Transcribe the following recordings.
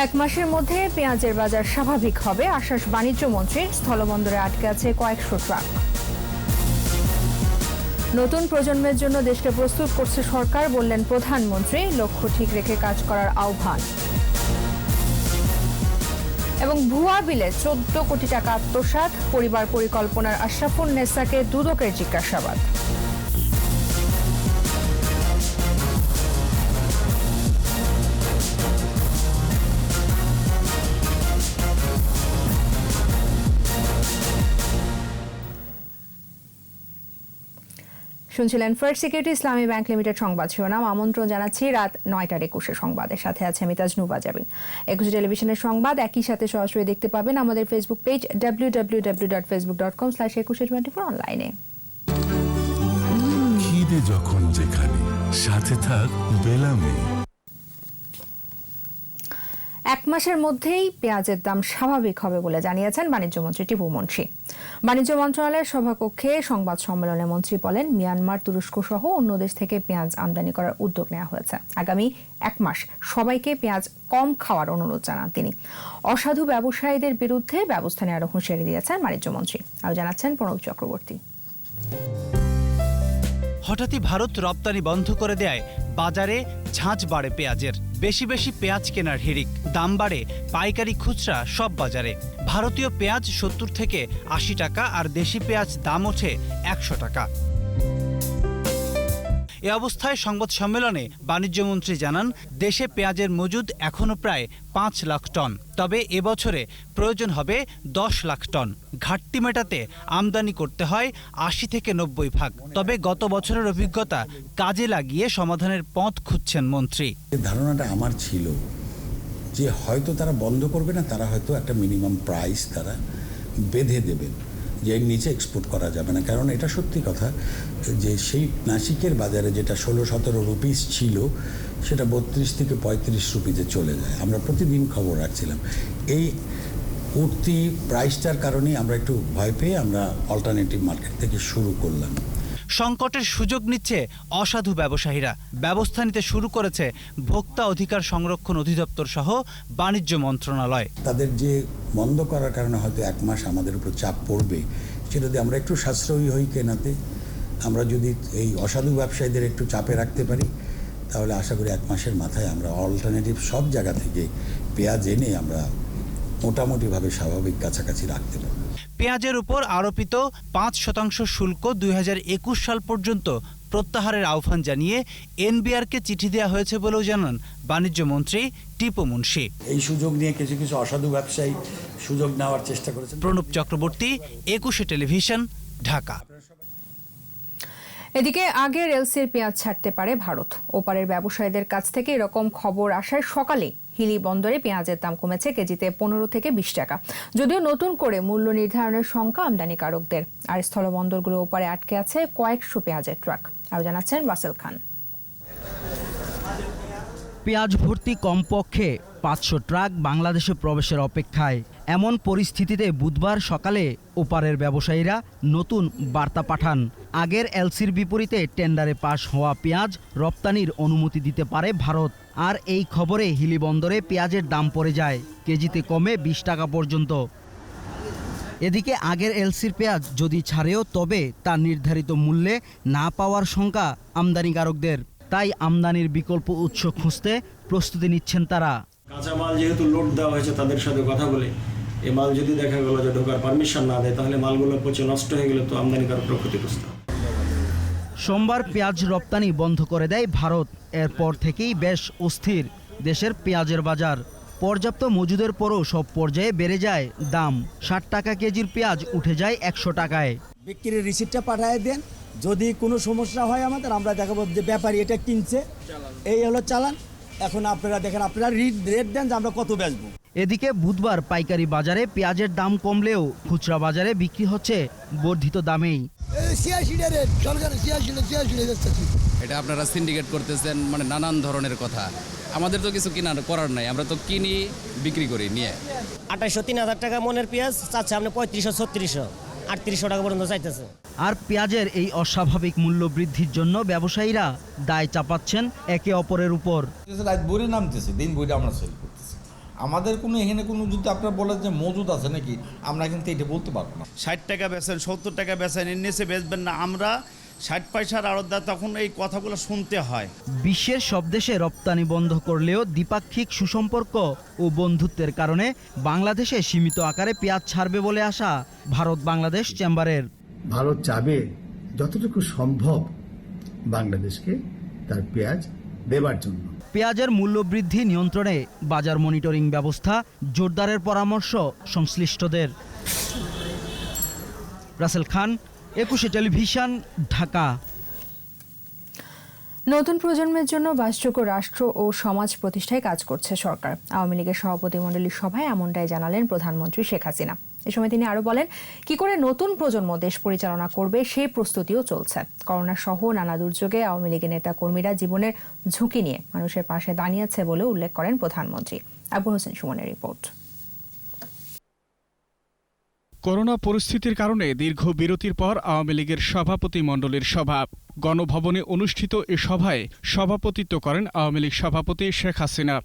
এক মাসের মধ্যে পেঁয়াজের বাজার স্বাভাবিক হবে আশ্বাস বাণিজ্য মন্ত্রীর। স্থলবন্দরে আটকে আছে কয়েকশো ট্রাক। নতুন প্রজন্মের জন্য দেশকে প্রস্তুত করছে সরকার, বললেন প্রধানমন্ত্রী। লক্ষ্য ঠিক রেখে কাজ করার আহ্বান। এবং ভুয়া বিলে 14 কোটি টাকা আত্মসাৎ, পরিবার পরিকল্পনার আশরাফুন নেসাকে দুদকের জিজ্ঞাসাবাদ। শুনছিলেন ফার্স্ট সিকিউরিটি ইসলামী ব্যাংক লিমিটেড সংবাদ শিরোনাম। আমন্ত্রণ জানাচ্ছি রাত 9টার 21 সংবাদের সাথে আছে আমি তাজনুবা জাবিন। 21 টেলিভিশনের সংবাদ একই সাথে সরাসরি দেখতে পাবেন আমাদের ফেসবুক পেজ www.facebook.com/2124 অনলাইনে। খিদে যখন যেখানে, সাথে থাক বেলামে। এক মাসের মধ্যেই পেঁয়াজের দাম স্বাভাবিক হবে বলে জানিয়েছেন বাণিজ্যমন্ত্রী টিপু মুনশি। বাণিজ্য মন্ত্রণালয়ের সভাকক্ষে সংবাদ সম্মেলনে মন্ত্রী বলেন, মিয়ানমার, তুরস্ক সহ অন্য দেশ থেকে পেঁয়াজ আমদানি করার উদ্যোগ নেওয়া হয়েছে। আগামী এক মাস সবাইকে পেঁয়াজ কম খাওয়ার অনুরোধ জানান তিনি। অসাধু ব্যবসায়ীদের বিরুদ্ধে ব্যবস্থা নেওয়ার হুঁশিয়ারি দিয়েছেন বাণিজ্যমন্ত্রী। আরও জানাচ্ছেন প্রণব চক্রবর্তী। হঠাৎই ভারত রপ্তানি বন্ধ করে দেয় বাজারে ঝাঁঝ বাড়ে পেঁয়াজের। বেশি বেশি পেঁয়াজ কেনার হিড়িক, দাম বাড়ে পাইকারি খুচরা সব বাজারে। ভারতীয় পেঁয়াজ 70 থেকে 80 টাকা আর দেশি পেঁয়াজ দাম ওঠে 100 টাকা। এ অবস্থায় সংবাদ সম্মেলনে বাণিজ্যমন্ত্রী জানান, দেশে পেঁয়াজের মজুদ এখনো প্রায় 5 লাখ টন। তবে এবছরে প্রয়োজন হবে 10 লাখ টন। ঘাটতি মেটাতে আমদানি করতে হয় 80 থেকে 90 ভাগ। তবে গত বছরের অভিজ্ঞতা কাজে লাগিয়ে সমাধানের পথ খুঁজছেন মন্ত্রী। ধারণাটা আমার ছিল যে হয়তো তারা বন্ধ করবে না, তারা হয়তো একটা মিনিমাম প্রাইস তারা বেঁধে দেবেন যে এর নিচে এক্সপোর্ট করা যাবে না। কারণ এটা সত্যি কথা যে সেই নাসিকের বাজারে যেটা 16-17 রুপিস ছিল সেটা 32 থেকে 35 রুপিতে চলে যায়। আমরা প্রতিদিন খবর রাখছিলাম। এই উঠতি প্রাইসটার কারণেই আমরা একটু ভয় পেয়ে আমরা অল্টারনেটিভ মার্কেট থেকে শুরু করলাম। সংকটের সুযোগ নিচ্ছে অসাধু ব্যবসায়ীরা। ব্যবস্থা নিতে শুরু করেছে ভোক্তা অধিকার সংরক্ষণ অধিদপ্তর সহ বাণিজ্য মন্ত্রণালয়। তাদের যে বন্ধ করার কারণে হয়তো এক মাস আমাদের উপর চাপ পড়বে, সেটা যদি আমরা একটু সাশ্রয়ী হই কেনাতে, আমরা যদি এই অসাধু ব্যবসায়ীদের একটু চাপে রাখতে পারি, তাহলে আশা করি এক মাসের মাথায় আমরা অল্টারনেটিভ সব জায়গা থেকে পেঁয়াজ এনে আমরা মোটামুটিভাবে স্বাভাবিক কাছাকাছি রাখতে পারব। পেঁয়াজের উপর আরোপিত 5% শুল্ক 2021 সাল পর্যন্ত প্রত্যাহারের আহ্বান জানিয়ে এনবিআরকে চিঠি দেওয়া হয়েছে বলেও জানান বাণিজ্য মন্ত্রী টিপু মুনশি। এই সুযোগ নিয়ে কিছু কিছু অসাধু ব্যবসায়ী সুযোগ নেওয়ার চেষ্টা করেছেন। প্রণব চক্রবর্তী, 21 টেলিভিশন, ঢাকা। এদিকে আগের এলসির পেঁয়াজ ছাড়তে পারে ভারত। ওপারের ব্যবসায়ীদের কাছ থেকে এরকম খবর আসায় সকালে হিলি বন্দরে পেঁয়াজের দাম কমেছে কেজিতে 15 থেকে 20 টাকা। যদিও নতুন করে মূল্য নির্ধারণের শঙ্কা আমদানিকারকদের। আর স্থলবন্দরগুলো ওপারে আটকে আছে কয়েকশো পেঁয়াজের ট্রাক। আরও জানাচ্ছেন ওয়াসেল খান। পেঁয়াজ ভর্তি কমপক্ষে 500 ট্রাক বাংলাদেশে প্রবেশের অপেক্ষায়। এমন পরিস্থিতিতে বুধবার সকালে ওপারের ব্যবসায়ীরা নতুন বার্তা পাঠান। আগের এলসির বিপরীতে টেন্ডারে পাশ হওয়া পেঁয়াজ রপ্তানির অনুমতি দিতে পারে ভারত। আর এই খবরে হিলি বন্দরে পেঁয়াজের দাম পড়ে যায় কেজিতে কমে 20 টাকা পর্যন্ত। এদিকে আগের এলসির পেঁয়াজ যদি ছাড়েও তবে তা নির্ধারিত মূল্যে না পাওয়ার শঙ্কা আমদানিকারকদের। তাই আমদানির বিকল্প উৎস খুঁজতে প্রস্তুতি নিচ্ছেন তারা। কাঁচামাল যেহেতু লোড দেওয়া হয়েছে তাদের সাথে কথা বলে, এই মাল যদি দেখা গেল যে ঢোকার পারমিশন না দেয়, তাহলে মালগুলো পচে নষ্ট হয়ে গেলে তো আমদানিকারকরা ক্ষতিগ্রস্ত। সোমবার পেঁয়াজ রপ্তানি বন্ধ করে দেয় ভারত। এরপর থেকেই বেশ অস্থির দেশের পেঁয়াজের বাজার। পর্যাপ্ত মজুদের পরও সব পর্যায়ে বেড়ে যায় দাম। 60 টাকা কেজির পেঁয়াজ উঠে যায় 100 টাকায়। বিক্রির রিসিপ্টটা পাঠিয়ে দেন, যদি কোনো সমস্যা হয় আমাদের, আমরা দেখাবো যে ব্যাপারী এটা কিনছে, এই হলো চালান। এখন আপনারা দেখেন, আপনারা রেট দেন যে আমরা কত বেচবো। এদিকে বুধবার পাইকারি বাজারে পেঁয়াজের দাম কমলেও খুচরা বাজারে বিক্রি হচ্ছে বর্ধিত দামেই। এটা আপনারা সিন্ডিকেট করতেছেন, মানে নানান ধরনের কথা। আমাদের তো কিছু করার নাই, আমরা তো কিনি বিক্রি করি নিয়ে। 2800-3000 টাকা মনের পেঁয়াজ চাচ্ছে আপনি 3500-3600, 3800 টাকা পর্যন্ত চাইতেছে। আর পেঁয়াজের এই অস্বাভাবিক মূল্য বৃদ্ধির জন্য ব্যবসায়ীরা দায় চাপাচ্ছেন একে অপরের উপর। রাত ভোরে নামতেছে, দিন ভোরে আমরা সেল করতেছি। আমাদের কোনো এখানে কোনো যদি আপনার বলেন যে মজুদ আছে নাকি, আমরা কিন্তু এটা বলতে পারবো না। 60 টাকা বেচেন, 70 টাকা বেচেন, এর নিচে বেচবেন না। আমরা 60 পয়সার আড়তদার, তখন এই কথাগুলো শুনতে হয়। বিশ্বের সব দেশে রপ্তানি বন্ধ করলেও দ্বিপাক্ষিক সুসম্পর্ক ও বন্ধুত্বের কারণে বাংলাদেশে সীমিত আকারে পেঁয়াজ ছাড়বে বলে আশা ভারত বাংলাদেশ চেম্বারের। ভারত চাবে যতটুকু সম্ভব বাংলাদেশকে তার পেঁয়াজ দেবার জন্য। পেঁয়াজের মূল্যবৃদ্ধি নিয়ন্ত্রণে বাজার মনিটরিং ব্যবস্থা জোরদারের পরামর্শ সংশ্লিষ্টদের। রাসেল খান, 21 টেলিভিশন, ঢাকা। নতুন প্রজন্মের জন্য বাসযোগ্য রাষ্ট্র ও সমাজ প্রতিষ্ঠায় কাজ করছে সরকার। আওয়ামী লীগের সভাপতিমণ্ডলীর সভায় এমনটাই জানালেন প্রধানমন্ত্রী শেখ হাসিনা। এ সময় তিনি আরো বলেন, কি করে নতুন প্রজন্ম দেশ পরিচালনা করবে সেই প্রস্তুতিও চলছে। করোনা সহ নানা দুর্যোগে আওয়ামী লীগের নেতা কর্মীরা জীবনের ঝুঁকি নিয়ে মানুষের পাশে দাঁড়িয়েছে বলে উল্লেখ করেন প্রধানমন্ত্রী। আকবর হোসেন সুমনের রিপোর্ট। করোনা পরিস্থিতির কারণে দীর্ঘ বিরতির পর আওয়ামী লীগের সভাপতিমণ্ডলীর সভা। গণভবনে অনুষ্ঠিত এ সভায় সভাপতিত্ব করেন আওয়ামী লীগ সভাপতি শেখ হাসিনা।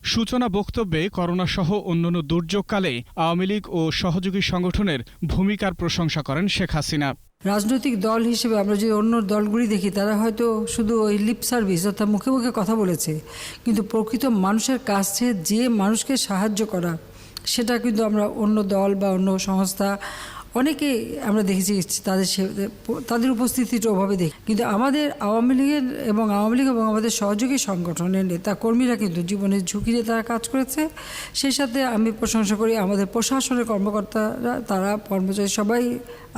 সূচনা বক্তব্যে করোনাসহ অন্যান্য দুর্যোগকালে আওয়ামী লীগ ও সহযোগী সংগঠনের ভূমিকার প্রশংসা করেন শেখ হাসিনা। রাজনৈতিক দল হিসেবে আমরা যদি অন্য দলগুলি দেখি, তারা হয়তো শুধু ওই লিপ সার্ভিস অর্থাৎ মুখে মুখে কথা বলেছে, কিন্তু প্রকৃত মানুষের কাছে যে মানুষকে সাহায্য করা, সেটা কিন্তু আমরা অন্য দল বা অন্য সংস্থা অনেকে আমরা দেখেছি তাদের উপস্থিতির অভাবে দেখি। কিন্তু আমাদের আওয়ামী লীগ এবং আমাদের সহযোগী সংগঠনের নেতা কর্মীরা কিন্তু জীবনের ঝুঁকি নিয়ে তারা কাজ করেছে। সেই সাথে আমি প্রশংসা করি আমাদের প্রশাসনের কর্মকর্তারা, তারা কর্মচারী সবাই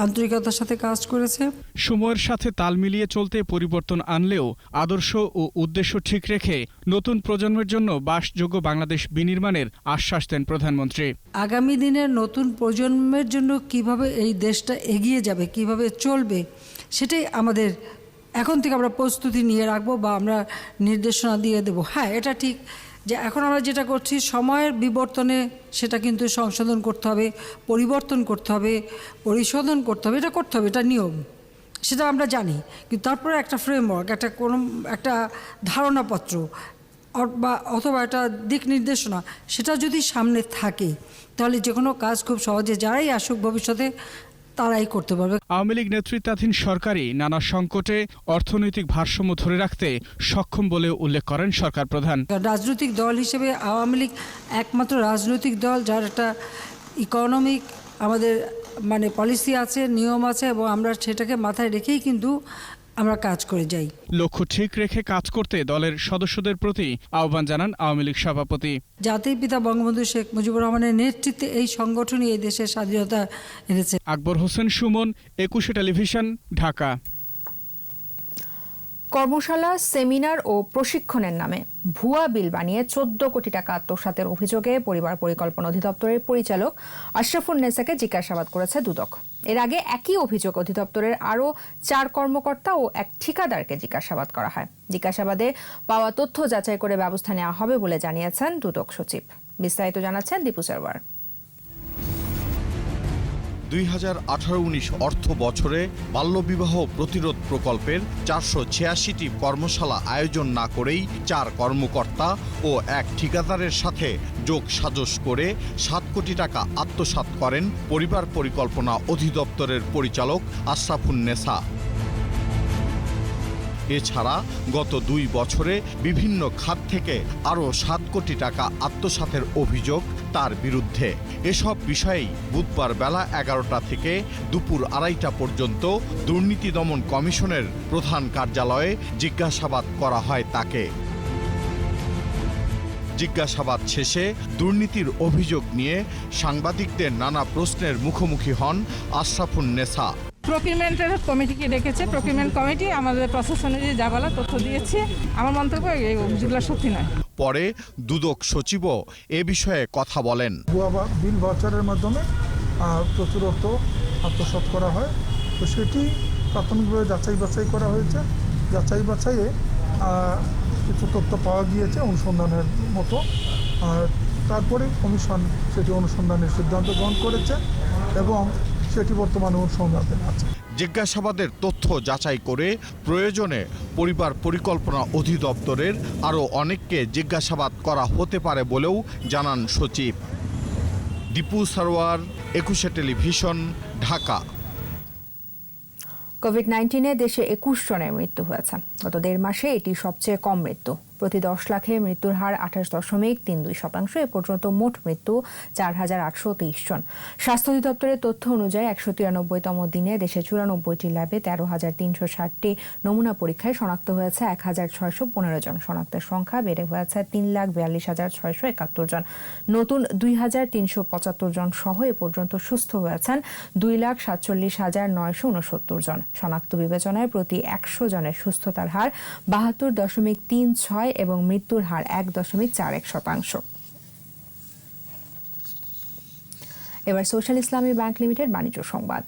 আন্তরিকতার সাথে কাজ করেছে। সময়ের সাথে তাল মিলিয়ে চলতে পরিবর্তন আনলেও আদর্শ ও উদ্দেশ্য ঠিক রেখে নতুন প্রজন্মের জন্য বাসযোগ্য বাংলাদেশ বিনির্মাণের আশ্বাস দেন প্রধানমন্ত্রী। আগামী দিনের নতুন প্রজন্মের জন্য কিভাবে এই দেশটা এগিয়ে যাবে, কিভাবে চলবে, সেটাই আমাদের এখন থেকে আমরা প্রস্তুতি নিয়ে রাখবো বা আমরা নির্দেশনা দিয়ে দেব। হ্যাঁ, এটা ঠিক যে এখন আমরা যেটা করছি সময়ের বিবর্তনে সেটা কিন্তু সংশোধন করতে হবে, পরিবর্তন করতে হবে, পরিশোধন করতে হবে, এটা করতে হবে, এটা নিয়ম, সেটা আমরা জানি। কিন্তু তারপরে একটা ফ্রেমওয়ার্ক, একটা ধারণাপত্র বা অথবা একটা দিক নির্দেশনা, সেটা যদি সামনে থাকে তাহলে যে কোনো কাজ খুব সহজে যারাই আসুক ভবিষ্যতে তারাই করতে পারবে। আওয়ামী লীগ নেতৃত্বাধীন সরকারই নানা সংকটে অর্থনৈতিক ভারসাম্য ধরে রাখতে সক্ষম বলে উল্লেখ করেন সরকার প্রধান। রাজনৈতিক দল হিসেবে আওয়ামী লীগ একমাত্র রাজনৈতিক দল যার একটা ইকোনমিক আমাদের পলিসি আছে, নিয়ম আছে, এবং আমরা সেটাকে মাথায় রেখেই কিন্তু আমরা কাজ করে যাই। লক্ষ্য ঠিক রেখে কাজ করতে দলের সদস্যদের প্রতি আহ্বান জানান আওয়ামী লীগ সভাপতি। জাতির পিতা বঙ্গবন্ধু শেখ মুজিবুর রহমানের নেতৃত্বে এই সংগঠনই এই দেশের স্বাধীনতা এনেছে। আকবর হোসেন সুমন, 21 টেলিভিশন, ঢাকা। কর্মশালা, সেমিনার ও প্রশিক্ষণের নামে ভুয়া বিল বানিয়ে 14 কোটি টাকা আত্মসাতের অভিযোগে পরিবার পরিকল্পনা অধিদপ্তরের পরিচালক আশরাফুন নেসাকে জিজ্ঞাসাবাদ করেছে দুদক। এর আগে একই অভিযোগ অধিদপ্তরের আরও 4 কর্মকর্তা ও এক ঠিকাদারকে জিজ্ঞাসাবাদ করা হয়। জিজ্ঞাসাবাদে পাওয়া তথ্য যাচাই করে ব্যবস্থা নেওয়া হবে বলে জানিয়েছেন দুদক সচিব। বিস্তারিত জানাচ্ছেন দীপু সারওয়ার। 2018-19 অর্থ বছরে বাল্যবিবাহ প্রতিরোধ প্রকল্পের 486টি কর্মশালা আয়োজন না করেই 4 কর্মকর্তা ও এক ঠিকাদারের সাথে যোগ সাজশ করে 7 কোটি টাকা আত্মসাৎ করেন পরিবার পরিকল্পনা অধিদপ্তরের পরিচালক আশরাফুন নেসা। এছাড়া গত 2 বছরে বিভিন্ন খাত থেকে আরও 7 কোটি টাকা আত্মসাতের অভিযোগ তার বিরুদ্ধে। এসব বিষয়েই বুধবার বেলা 11টা থেকে দুপুর 2:30টা পর্যন্ত দুর্নীতি দমন কমিশনের প্রধান কার্যালয়ে জিজ্ঞাসাবাদ করা হয় তাকে। জিজ্ঞাসাবাদ শেষে দুর্নীতির অভিযোগ নিয়ে সাংবাদিকদের নানা প্রশ্নের মুখোমুখি হন আশরাফুন নেসা। প্রকিউরমেন্টের কমিটিকে ডেকেছে, প্রকিউরমেন্ট কমিটি আমাদের প্রসেস অনুযায়ী যা বলা তথ্য দিয়েছে। আমার মন্তব্য এই অভিযোগগুলো সত্যি নয়। পরে দুদক সচিবও এ বিষয়ে কথা বলেন। ভুয়া বিল ভাউচারের মাধ্যমে প্রচুর অর্থ আত্মসাৎ করা হয়, তো সেটি প্রাথমিকভাবে যাচাই বাছাই করা হয়েছে। যাচাই বাছাইয়ে কিছু তথ্য পাওয়া গিয়েছে অনুসন্ধানের মতো, তারপরে কমিশন সেটি অনুসন্ধানের সিদ্ধান্ত গ্রহণ করেছে এবং সেটি বর্তমানে অনুসন্ধানে আছে। জিজ্ঞাসাবাদের তথ্য যাচাই করে প্রয়োজনে পরিবার পরিকল্পনা অধিদপ্তরের আরও অনেককে জিজ্ঞাসাবাদ করা হতে পারে বলেও জানান সচিব। দীপু সারোয়ার, 21 টেলিভিশন, ঢাকা। কোভিড-19-এ দেশে 21 জনের মৃত্যু হয়েছে। গত 1.5 মাসে এটি সবচেয়ে কম মৃত্যু। প্রতি 10 লাখে মৃত্যুর হার 28.32%। এ পর্যন্ত মোট মৃত্যু 4,823 জন। স্বাস্থ্য অধিদপ্তরের তথ্য অনুযায়ী 193তম দিনে দেশে 94টি ল্যাবে 13,360টি নমুনা পরীক্ষায় শনাক্ত হয়েছে 1,615 জন। শনাক্তের সংখ্যা বেড়ে হয়েছে 3,42,671 জন। নতুন 2,375 জন সহ এ পর্যন্ত সুস্থ হয়েছেন 2,47,969 জন। শনাক্ত বিবেচনায় প্রতি 100 জনের সুস্থতার হার 72.36 এবং মৃত্যুর হার 1.41%। এবার সোশ্যাল ইসলামী ব্যাংক লিমিটেড বাণিজ্য সংবাদ।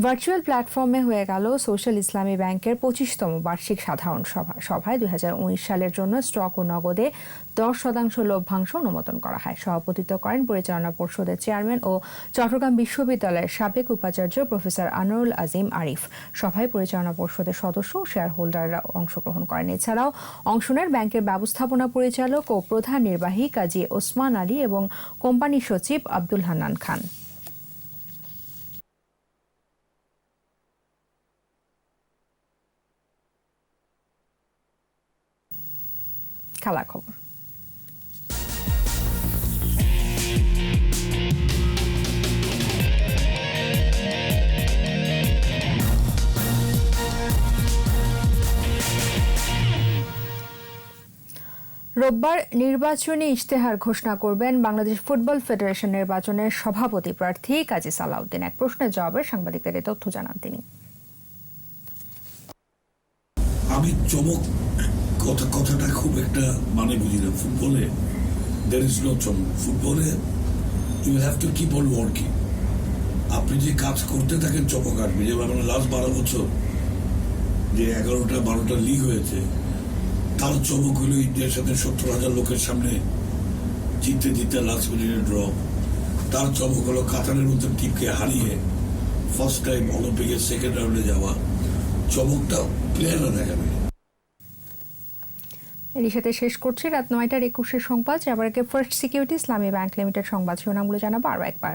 ভার্চুয়াল প্ল্যাটফর্মে হয়ে গেল সোশ্যাল ইসলামী ব্যাংকের 25তম বার্ষিক সাধারণ সভায় 2019 সালের জন্য স্টক ও নগদে 10% লভ্যাংশ অনুমোদন করা হয়। সভাপতিত্ব করেন পরিচালনা পর্ষদের চেয়ারম্যান ও চট্টগ্রাম বিশ্ববিদ্যালয়ের সাবেক উপাচার্য প্রফেসর আনোয়ারুল আজিম আরিফ। সভায় পরিচালনা পর্ষদের সদস্য ও শেয়ার হোল্ডাররা অংশগ্রহণ করেন। এছাড়াও অংশ নেন ব্যাংকের ব্যবস্থাপনা পরিচালক ও প্রধান নির্বাহী কাজী ওসমান আলী এবং কোম্পানি সচিব আব্দুল হান্নান খান। খেলা খবর। রোববার নির্বাচনী ইশতেহার ঘোষণা করবেন বাংলাদেশ ফুটবল ফেডারেশন নির্বাচনের সভাপতি প্রার্থী কাজী সালাউদ্দিন। এক প্রশ্নের জবাবে সাংবাদিকদের এই তথ্য জানান তিনি। আমি চমক কথাটা খুব একটা মানে বুঝি না। ফুটবলে there is no চমক। ফুটবলে you have to keep on working। আপনি যে কাজ করতে থাকেন চমক আসবে। যেমন লাস্ট 12 বছর যে 11টা-12টা লিগ হয়েছে, তার চমক হলো ইন্ডিয়ার সাথে 70,000 লোকের সামনে জিততে লাস্ট মিনিটে ড্র। তার চমক হলো কাতারের মতো টিমকে হারিয়ে ফার্স্ট টাইম অলিম্পিকের সেকেন্ড রাউন্ডে যাওয়া। চমকটা প্লেয়াররা দেখাবে। এর সাথে শেষ করছি রাত 9:21 সংবাদ। যাবার আগে ফার্স্ট সিকিউরিটি ইসলামী ব্যাংক লিমিটেড সংবাদ শিরোনামগুলো জানাবো আরও একবার।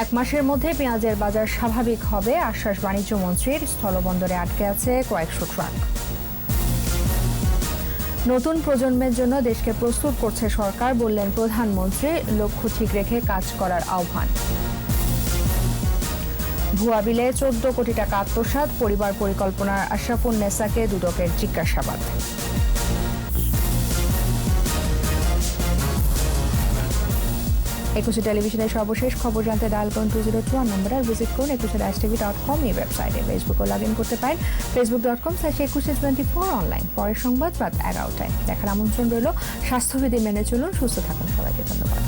1 মাসের মধ্যে পেঁয়াজের বাজার স্বাভাবিক হবে আশ্বাস বাণিজ্য মন্ত্রীর। স্থলবন্দরে আটকে আছে কয়েকশো ট্রাক। নতুন প্রজন্মের জন্য দেশকে প্রস্তুত করছে সরকার, বললেন প্রধানমন্ত্রী। লক্ষ্য ঠিক রেখে কাজ করার আহ্বান। ভুয়া বিলে 14 কোটি টাকা আত্মসাৎ, পরিবার পরিকল্পনার আশরাফুন নেসাকে দুদকের জিজ্ঞাসাবাদ। একুশে টেলিভিশনের সর্বশেষ খবর জানতে ডায়াল করুন 2021 নম্বরে, ভিজিট করুন 21tv.com এই ওয়েবসাইটে। ফেসবুকে লগ ইন করতে পারেন facebook.com/2124 অনলাইন। পরের সংবাদ রাত 11টায় দেখার আমন্ত্রণ রইল। স্বাস্থ্যবিধি মেনে চলুন, সুস্থ থাকুন। সবাইকে ধন্যবাদ।